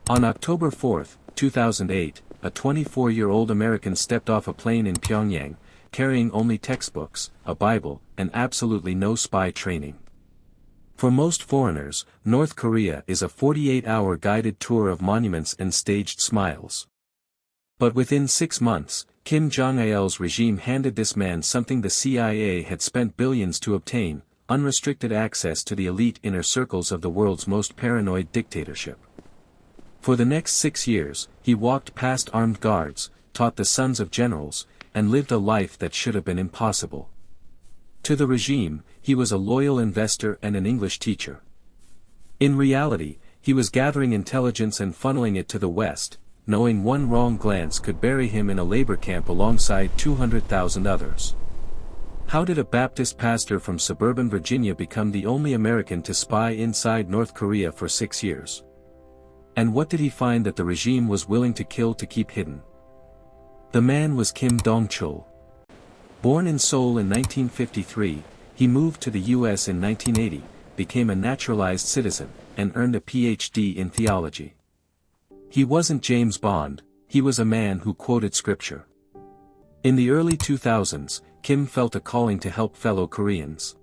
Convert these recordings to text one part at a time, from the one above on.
On October 4, 2008, a 24-year-old American stepped off a plane in Pyongyang, carrying only textbooks, a Bible, and absolutely no spy training. For most foreigners, North Korea is a 48-hour guided tour of monuments and staged smiles. But within 6 months, Kim Jong-il's regime handed this man something the CIA had spent billions to obtain: unrestricted access to the elite inner circles of the world's most paranoid dictatorship. For the next 6 years, he walked past armed guards, taught the sons of generals, and lived a life that should have been impossible. To the regime, he was a loyal investor and an English teacher. In reality, he was gathering intelligence and funneling it to the West, knowing one wrong glance could bury him in a labor camp alongside 200,000 others. How did a Baptist pastor from suburban Virginia become the only American to spy inside North Korea for 6 years? And what did he find that the regime was willing to kill to keep hidden? The man was Kim Dong-chul. Born in Seoul in 1953, he moved to the U.S. in 1980, became a naturalized citizen, and earned a Ph.D. in theology. He wasn't James Bond, he was a man who quoted scripture. In the early 2000s, Kim felt a calling to help fellow Koreans.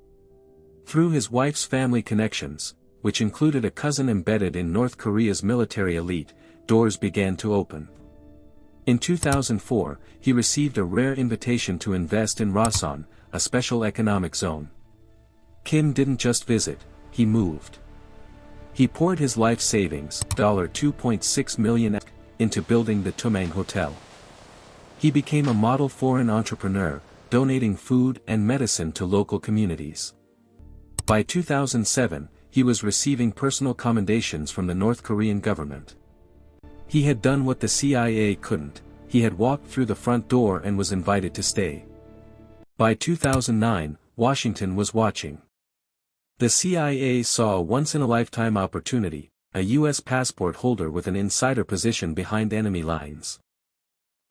Through his wife's family connections, which included a cousin embedded in North Korea's military elite, doors began to open. In 2004, he received a rare invitation to invest in Rason, a special economic zone. Kim didn't just visit, he moved. He poured his life savings, $2.6 million, into building the Tumang Hotel. He became a model foreign entrepreneur, donating food and medicine to local communities. By 2007, he was receiving personal commendations from the North Korean government. He had done what the CIA couldn't, he had walked through the front door and was invited to stay. By 2009, Washington was watching. The CIA saw a once-in-a-lifetime opportunity, a U.S. passport holder with an insider position behind enemy lines.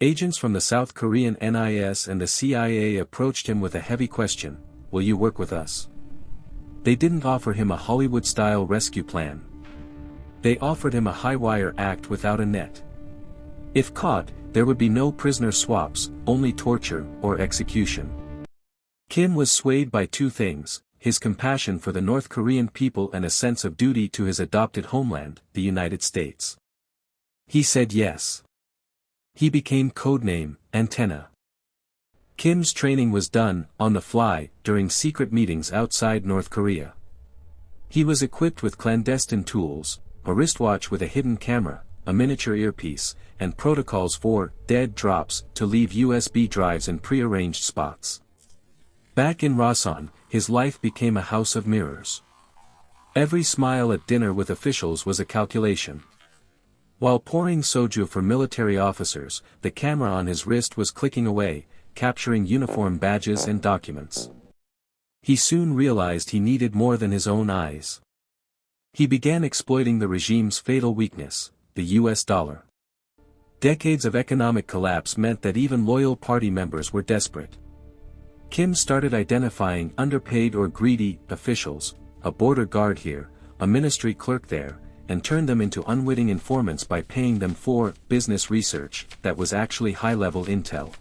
Agents from the South Korean NIS and the CIA approached him with a heavy question: will you work with us? They didn't offer him a Hollywood-style rescue plan. They offered him a high-wire act without a net. If caught, there would be no prisoner swaps, only torture or execution. Kim was swayed by two things: his compassion for the North Korean people and a sense of duty to his adopted homeland, the United States. He said yes. He became codename Antenna. Kim's training was done, on the fly, during secret meetings outside North Korea. He was equipped with clandestine tools, a wristwatch with a hidden camera, a miniature earpiece, and protocols for dead drops to leave USB drives in pre-arranged spots. Back in Rason, his life became a house of mirrors. Every smile at dinner with officials was a calculation. While pouring soju for military officers, the camera on his wrist was clicking away, capturing uniform badges and documents. He soon realized he needed more than his own eyes. He began exploiting the regime's fatal weakness, the US dollar. Decades of economic collapse meant that even loyal party members were desperate. Kim started identifying underpaid or greedy officials, a border guard here, a ministry clerk there, and turned them into unwitting informants by paying them for business research that was actually high-level intel.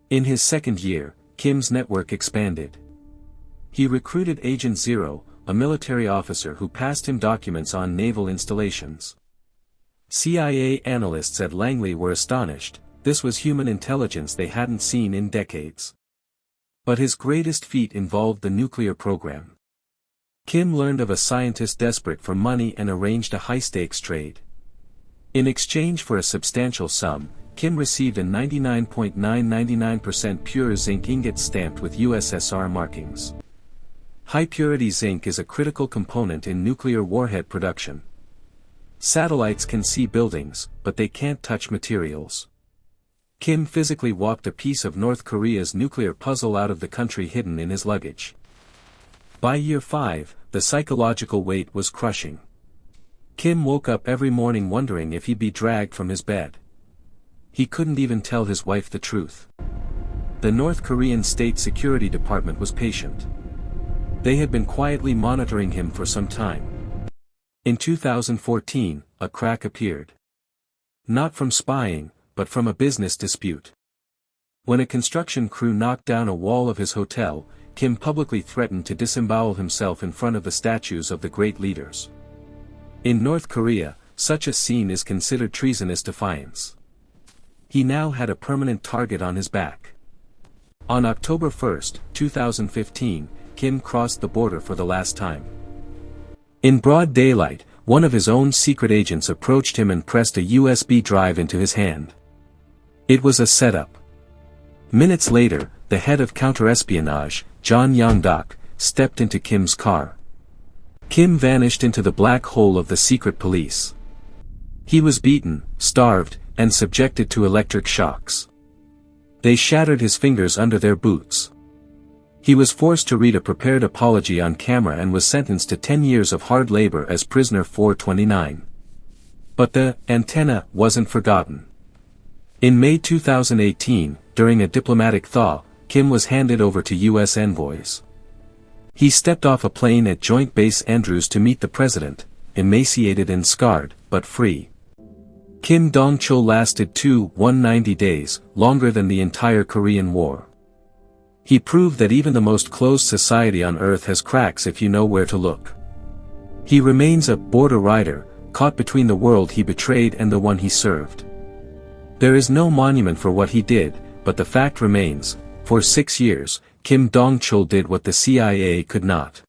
In his second year, Kim's network expanded. He recruited Agent Zero, a military officer who passed him documents on naval installations. CIA analysts at Langley were astonished. This was human intelligence they hadn't seen in decades. But his greatest feat involved the nuclear program. Kim learned of a scientist desperate for money and arranged a high-stakes trade. In exchange for a substantial sum, Kim received a 99.999% pure zinc ingot stamped with USSR markings. High-purity zinc is a critical component in nuclear warhead production. Satellites can see buildings, but they can't touch materials. Kim physically walked a piece of North Korea's nuclear puzzle out of the country hidden in his luggage. By year 5, the psychological weight was crushing. Kim woke up every morning wondering if he'd be dragged from his bed. He couldn't even tell his wife the truth. The North Korean State Security Department was patient. They had been quietly monitoring him for some time. In 2014, a crack appeared. Not from spying, but from a business dispute. When a construction crew knocked down a wall of his hotel, Kim publicly threatened to disembowel himself in front of the statues of the great leaders. In North Korea, such a scene is considered treasonous defiance. He now had a permanent target on his back. On October 1, 2015, Kim crossed the border for the last time. In broad daylight, one of his own secret agents approached him and pressed a USB drive into his hand. It was a setup. Minutes later, the head of counter-espionage, John Yong-dok, stepped into Kim's car. Kim vanished into the black hole of the secret police. He was beaten, starved, and subjected to electric shocks. They shattered his fingers under their boots. He was forced to read a prepared apology on camera and was sentenced to 10 years of hard labor as prisoner 429. But the antenna wasn't forgotten. In May 2018, during a diplomatic thaw, Kim was handed over to U.S. envoys. He stepped off a plane at Joint Base Andrews to meet the president, emaciated and scarred, but free. Kim Dong-chul lasted 190 days, longer than the entire Korean War. He proved that even the most closed society on earth has cracks if you know where to look. He remains a border rider, caught between the world he betrayed and the one he served. There is no monument for what he did, but the fact remains, for 6 years, Kim Dong-chul did what the CIA could not.